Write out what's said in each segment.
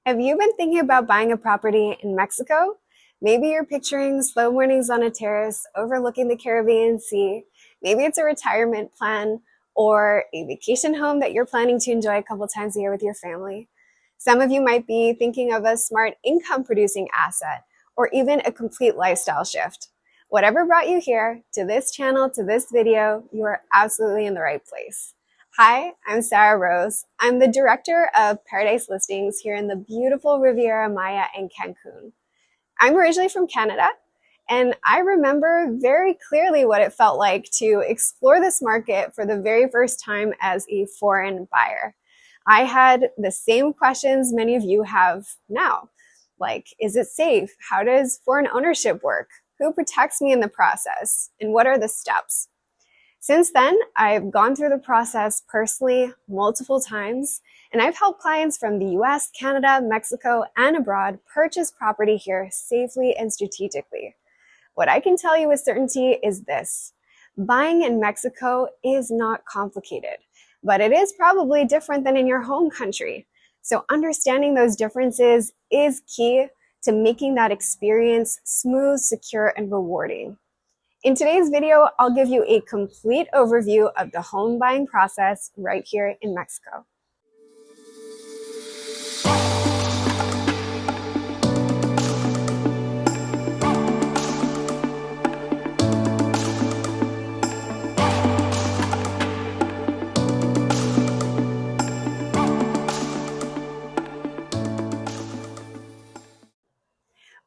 Have you been thinking about buying a property in Mexico? Maybe you're picturing slow mornings on a terrace overlooking the Caribbean Sea. Maybe it's a retirement plan or a vacation home that you're planning to enjoy a couple times a year with your family. Some of you might be thinking of a smart income producing asset or even a complete lifestyle shift. Whatever brought you here, to this channel, to this video, you are absolutely in the right place. Hi, I'm Sarah Rose. I'm the Director of Paradise Listings here in the beautiful Riviera Maya in Cancun. I'm originally from Canada, and I remember very clearly what it felt like to explore this market for the very first time as a foreign buyer. I had the same questions many of you have now, like, is it safe? How does foreign ownership work? Who protects me in the process? And what are the steps? Since then, I've gone through the process personally multiple times, and I've helped clients from the US, Canada, Mexico, and abroad purchase property here safely and strategically. What I can tell you with certainty is this: buying in Mexico is not complicated, but it is probably different than in your home country. So understanding those differences is key to making that experience smooth, secure, and rewarding. In today's video, I'll give you a complete overview of the home buying process right here in Mexico.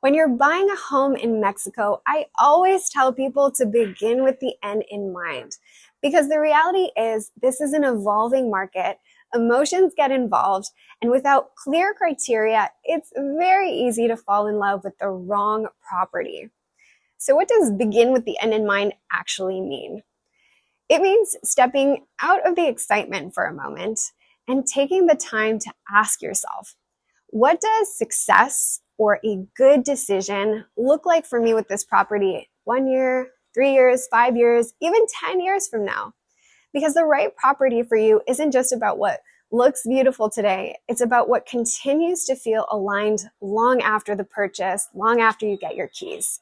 When you're buying a home in Mexico, I always tell people to begin with the end in mind, because the reality is this is an evolving market, emotions get involved, and without clear criteria, it's very easy to fall in love with the wrong property. So what does begin with the end in mind actually mean? It means stepping out of the excitement for a moment and taking the time to ask yourself, what does success or a good decision look like for me with this property 1 year, 3 years, 5 years, even 10 years from now? Because the right property for you isn't just about what looks beautiful today. It's about what continues to feel aligned long after the purchase, long after you get your keys.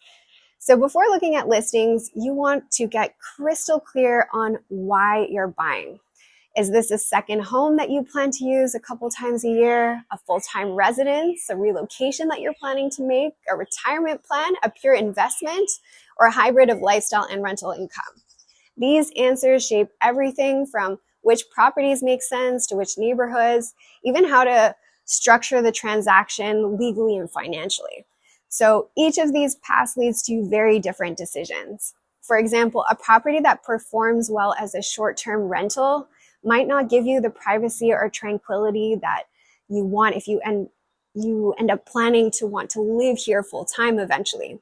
So before looking at listings, you want to get crystal clear on why you're buying. Is this a second home that you plan to use a couple times a year, a full-time residence, a relocation that you're planning to make, a retirement plan, a pure investment, or a hybrid of lifestyle and rental income? These answers shape everything from which properties make sense to which neighborhoods, even how to structure the transaction legally and financially. So each of these paths leads to very different decisions. For example, a property that performs well as a short-term rental might not give you the privacy or tranquility that you want if you end up planning to want to live here full time eventually.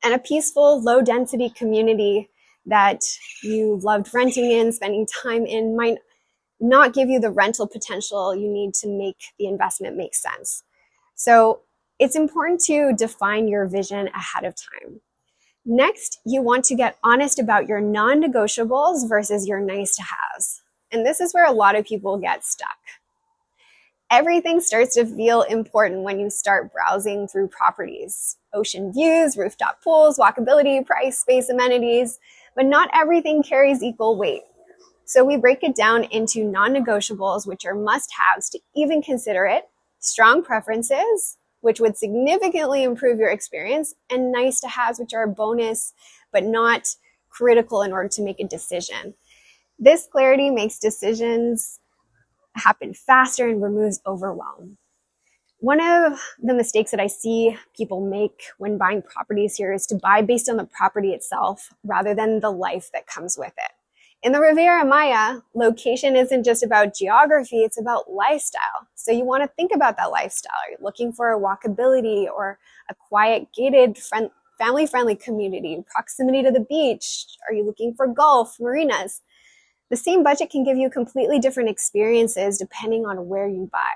And a peaceful, low density community that you loved renting in, spending time in, might not give you the rental potential you need to make the investment make sense. So it's important to define your vision ahead of time. Next, you want to get honest about your non-negotiables versus your nice-to-haves. And this is where a lot of people get stuck. Everything starts to feel important when you start browsing through properties. Ocean views, rooftop pools, walkability, price, space, amenities, but not everything carries equal weight. So we break it down into non-negotiables, which are must-haves to even consider it, strong preferences, which would significantly improve your experience, and nice-to-haves, which are a bonus, but not critical in order to make a decision. This clarity makes decisions happen faster and removes overwhelm. One of the mistakes that I see people make when buying properties here is to buy based on the property itself rather than the life that comes with it. In the Riviera Maya, location isn't just about geography, it's about lifestyle. So you want to think about that lifestyle. Are you looking for a walkability or a quiet, gated, family-friendly community, proximity to the beach? Are you looking for golf, marinas? The same budget can give you completely different experiences depending on where you buy.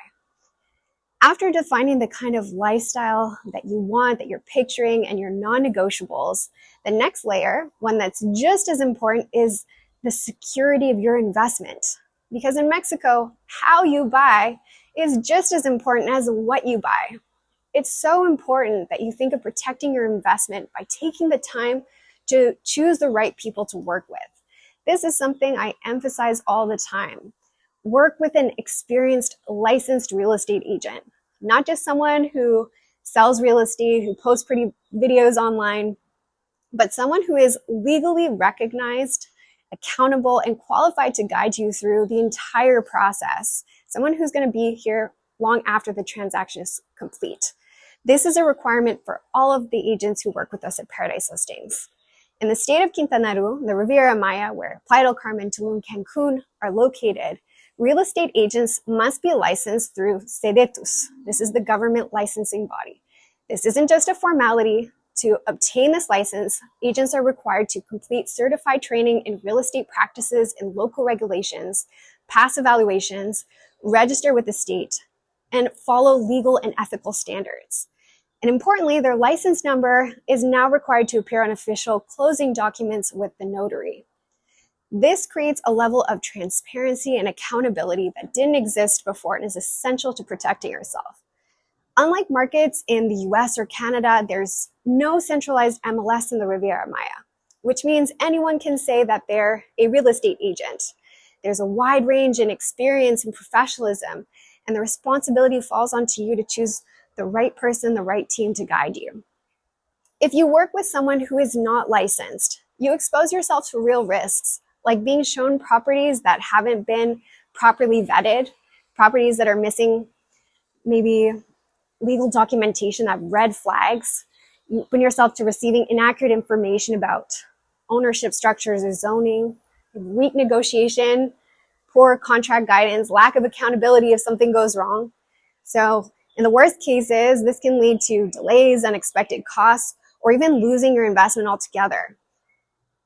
After defining the kind of lifestyle that you want, that you're picturing, and your non-negotiables, the next layer, one that's just as important, is the security of your investment. Because in Mexico, how you buy is just as important as what you buy. It's so important that you think of protecting your investment by taking the time to choose the right people to work with. This is something I emphasize all the time. Work with an experienced, licensed real estate agent, not just someone who sells real estate, who posts pretty videos online, but someone who is legally recognized, accountable, and qualified to guide you through the entire process. Someone who's going to be here long after the transaction is complete. This is a requirement for all of the agents who work with us at Paradise Listings. In the state of Quintana Roo, the Riviera Maya, where Playa del Carmen, Tulum, Cancun are located, real estate agents must be licensed through SEDETUS. This is the government licensing body. This isn't just a formality. To obtain this license, agents are required to complete certified training in real estate practices and local regulations, pass evaluations, register with the state, and follow legal and ethical standards. And importantly, their license number is now required to appear on official closing documents with the notary. This creates a level of transparency and accountability that didn't exist before and is essential to protecting yourself. Unlike markets in the US or Canada, there's no centralized MLS in the Riviera Maya, which means anyone can say that they're a real estate agent. There's a wide range in experience and professionalism, and the responsibility falls onto you to choose the right person, the right team to guide you. If you work with someone who is not licensed, you expose yourself to real risks, like being shown properties that haven't been properly vetted, properties that are missing maybe legal documentation that have red flags. You open yourself to receiving inaccurate information about ownership structures or zoning, weak negotiation, poor contract guidance, lack of accountability if something goes wrong. So in the worst cases, this can lead to delays, unexpected costs, or even losing your investment altogether.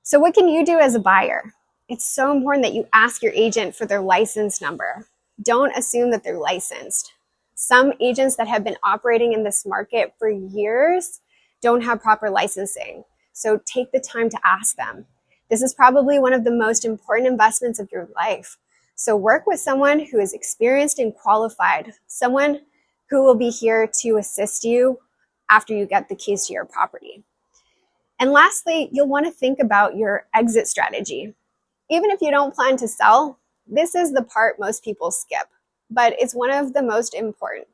So what can you do as a buyer? It's so important that you ask your agent for their license number. Don't assume that they're licensed. Some agents that have been operating in this market for years don't have proper licensing. So take the time to ask them. This is probably one of the most important investments of your life. So work with someone who is experienced and qualified, someone who will be here to assist you after you get the keys to your property. And lastly, you'll want to think about your exit strategy. Even if you don't plan to sell, this is the part most people skip, but it's one of the most important.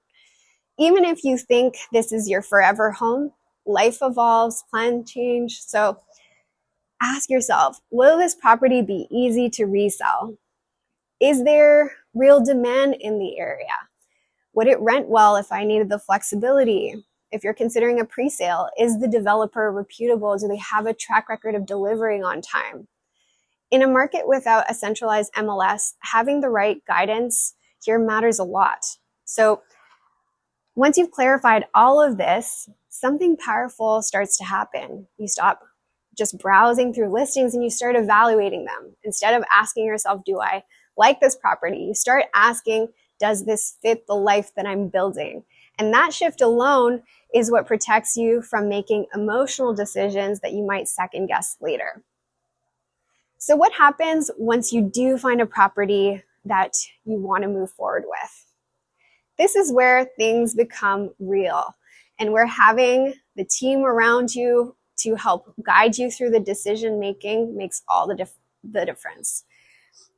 Even if you think this is your forever home, life evolves, plans change. So ask yourself, will this property be easy to resell? Is there real demand in the area? Would it rent well if I needed the flexibility? If you're considering a pre-sale, is the developer reputable? Do they have a track record of delivering on time? In a market without a centralized MLS, having the right guidance here matters a lot. So once you've clarified all of this, something powerful starts to happen. You stop just browsing through listings and you start evaluating them. Instead of asking yourself, do I like this property? You start asking, does this fit the life that I'm building? And that shift alone is what protects you from making emotional decisions that you might second guess later. So what happens once you do find a property that you want to move forward with? This is where things become real, and where having the team around you to help guide you through the decision making makes all the difference.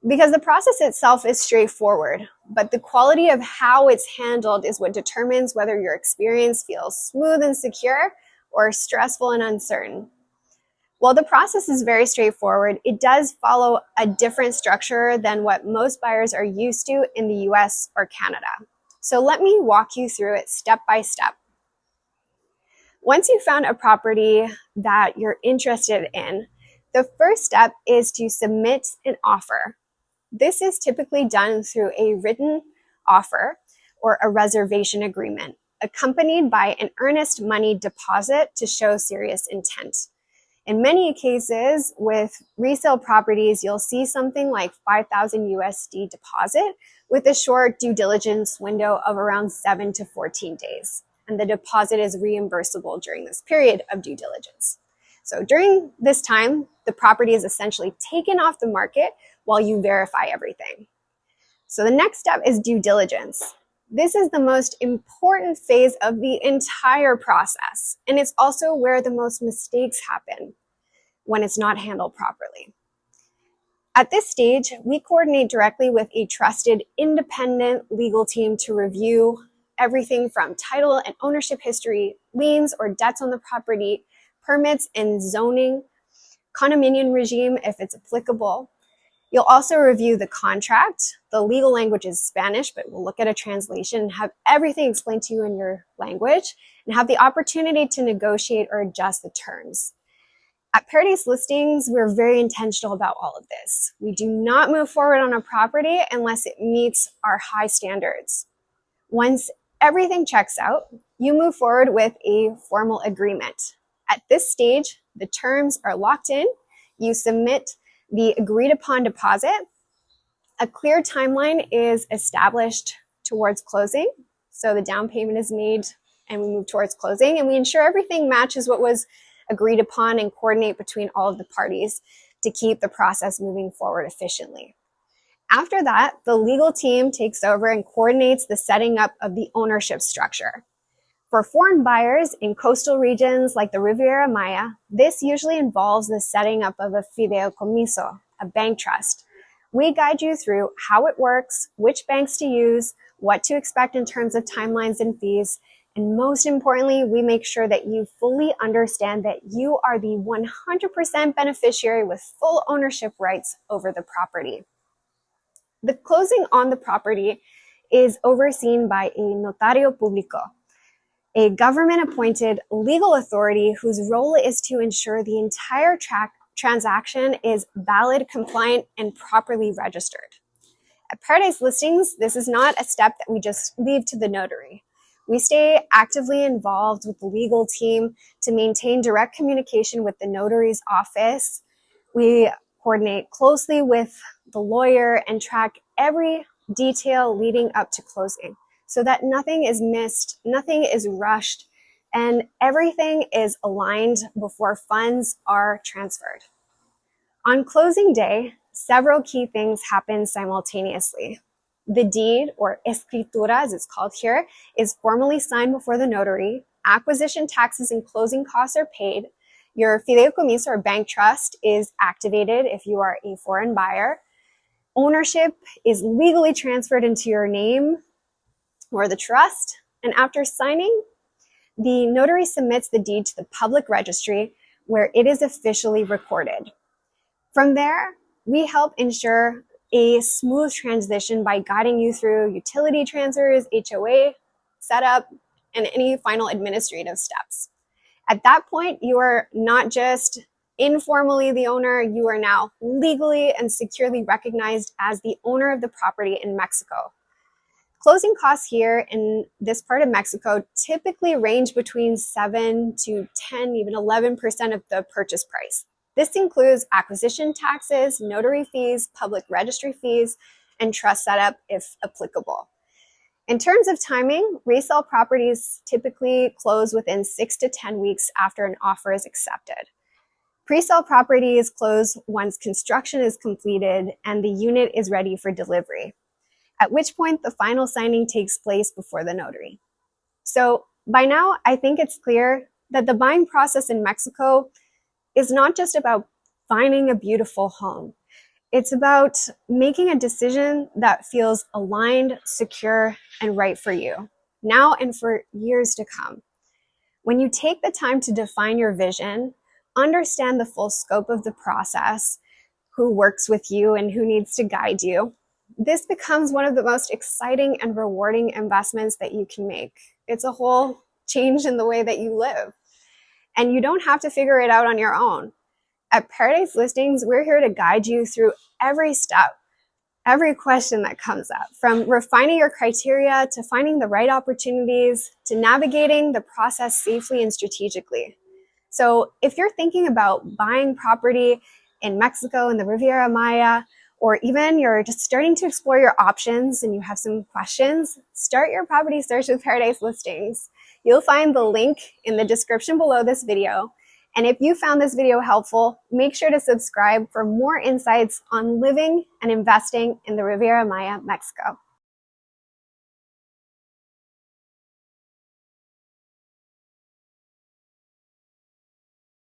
Because the process itself is straightforward, but the quality of how it's handled is what determines whether your experience feels smooth and secure or stressful and uncertain. While the process is very straightforward, it does follow a different structure than what most buyers are used to in the US or Canada. So let me walk you through it step by step. Once you've found a property that you're interested in, the first step is to submit an offer. This is typically done through a written offer or a reservation agreement, accompanied by an earnest money deposit to show serious intent. In many cases, with resale properties, you'll see something like 5,000 USD deposit with a short due diligence window of around 7 to 14 days. And the deposit is reimbursable during this period of due diligence. So during this time, the property is essentially taken off the market while you verify everything. So the next step is due diligence. This is the most important phase of the entire process, and it's also where the most mistakes happen when it's not handled properly. At this stage, we coordinate directly with a trusted, independent legal team to review everything from title and ownership history, liens or debts on the property, permits and zoning, condominium regime if it's applicable. You'll also review the contract. The legal language is Spanish, but we'll look at a translation and have everything explained to you in your language and have the opportunity to negotiate or adjust the terms. At Paradise Listings, we're very intentional about all of this. We do not move forward on a property unless it meets our high standards. Once everything checks out, you move forward with a formal agreement. At this stage, the terms are locked in. You submit the agreed upon deposit. A clear timeline is established towards closing. So the down payment is made and we move towards closing, and we ensure everything matches what was agreed upon and coordinate between all of the parties to keep the process moving forward efficiently. After that, the legal team takes over and coordinates the setting up of the ownership structure. For foreign buyers in coastal regions like the Riviera Maya, this usually involves the setting up of a fideicomiso, a bank trust. We guide you through how it works, which banks to use, what to expect in terms of timelines and fees, and most importantly, we make sure that you fully understand that you are the 100% beneficiary with full ownership rights over the property. The closing on the property is overseen by a notario público, a government-appointed legal authority whose role is to ensure the entire transaction is valid, compliant, and properly registered. At Paradise Listings, this is not a step that we just leave to the notary. We stay actively involved with the legal team to maintain direct communication with the notary's office. We coordinate closely with the lawyer and track every detail leading up to closing so that nothing is missed, nothing is rushed, and everything is aligned before funds are transferred. On closing day, several key things happen simultaneously. The deed, or escritura as it's called here, is formally signed before the notary. Acquisition taxes and closing costs are paid. Your fideicomiso or bank trust is activated if you are a foreign buyer. Ownership is legally transferred into your name or the trust. And after signing, the notary submits the deed to the public registry where it is officially recorded. From there, we help ensure a smooth transition by guiding you through utility transfers, HOA setup, and any final administrative steps. At that point, you are not just informally the owner, you are now legally and securely recognized as the owner of the property in Mexico. Closing costs here in this part of Mexico typically range between 7 to 10, even 11% of the purchase price. This includes acquisition taxes, notary fees, public registry fees, and trust setup if applicable. In terms of timing, resale properties typically close within 6 to 10 weeks after an offer is accepted. Pre-sale properties close once construction is completed and the unit is ready for delivery, at which point the final signing takes place before the notary. So by now, I think it's clear that the buying process in Mexico is not just about finding a beautiful home. It's about making a decision that feels aligned, secure, and right for you, now and for years to come. When you take the time to define your vision, understand the full scope of the process, who works with you and who needs to guide you, this becomes one of the most exciting and rewarding investments that you can make. It's a whole change in the way that you live. And you don't have to figure it out on your own. At Paradise Listings, we're here to guide you through every step, every question that comes up, from refining your criteria to finding the right opportunities to navigating the process safely and strategically. So if you're thinking about buying property in Mexico, in the Riviera Maya, or even you're just starting to explore your options and you have some questions, start your property search with Paradise Listings. You'll find the link in the description below this video. And if you found this video helpful, make sure to subscribe for more insights on living and investing in the Riviera Maya, Mexico.